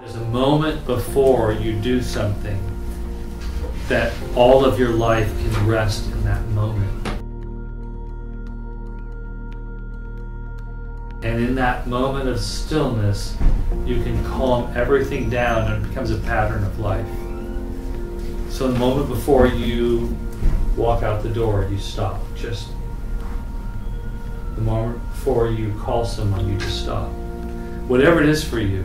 There's a moment before you do something that all of your life can rest in that moment. And in that moment of stillness, you can calm everything down and it becomes a pattern of life. So the moment before you walk out the door, you stop. Just the moment before you call someone, you just stop. Whatever it is for you,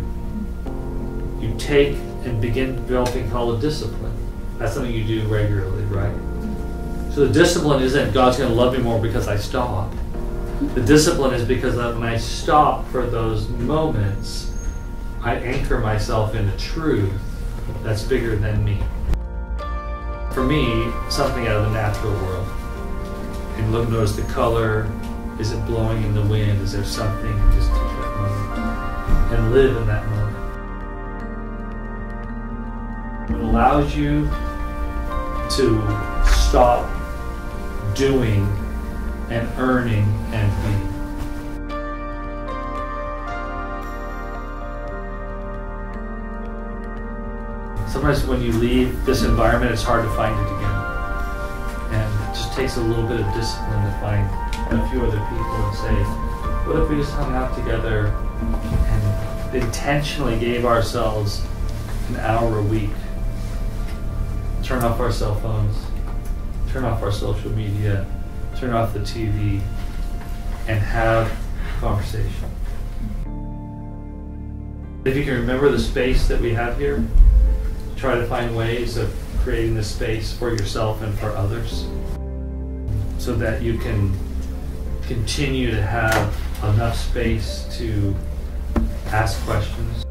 you take and begin developing called a discipline. That's something you do regularly, right? So the discipline isn't God's going to love me more because I stop. The discipline is because when I stop for those moments, I anchor myself in a truth that's bigger than me. For me, something out of the natural world. And notice the color. Is it blowing in the wind? Is there something? And just take that moment and live in that moment. It allows you to stop doing and earning and being. Sometimes when you leave this environment, it's hard to find it again. And it just takes a little bit of discipline to find a few other people and say, what if we just hung out together and intentionally gave ourselves an hour a week? Turn off our cell phones, turn off our social media, turn off the TV, and have a conversation. If you can remember the space that we have here, try to find ways of creating this space for yourself and for others so that you can continue to have enough space to ask questions.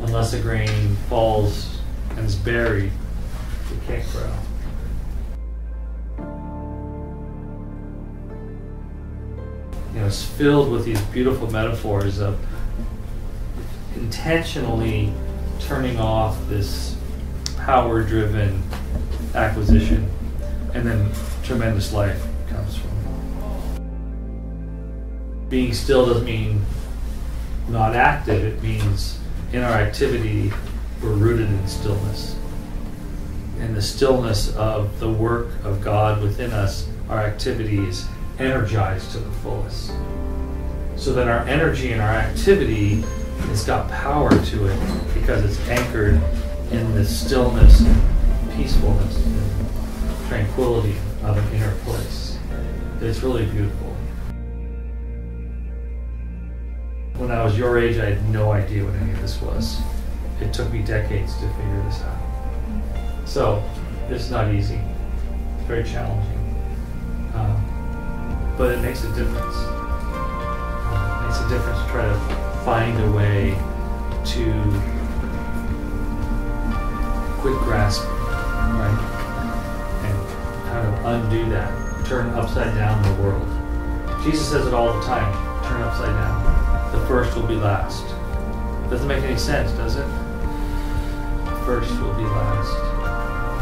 Unless a grain falls and is buried, it can't grow. You know, it's filled with these beautiful metaphors of intentionally turning off this power-driven acquisition, and then tremendous life comes from it. Being still doesn't mean not active. It means in our activity, we're rooted in stillness. In the stillness of the work of God within us, our activity is energized to the fullest. So that our energy and our activity has got power to it because it's anchored in the stillness and peacefulness and tranquility of an inner place. It's really beautiful. When I was your age, I had no idea what any of this was. It took me decades to figure this out. So, it's not easy. It's very challenging. But it makes a difference. It makes a difference to try to find a way to quit grasping, right? And kind of undo that. Turn upside down the world. Jesus says it all the time. Turn upside down. The first will be last. Doesn't make any sense, does it? The first will be last.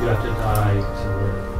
You have to die to live.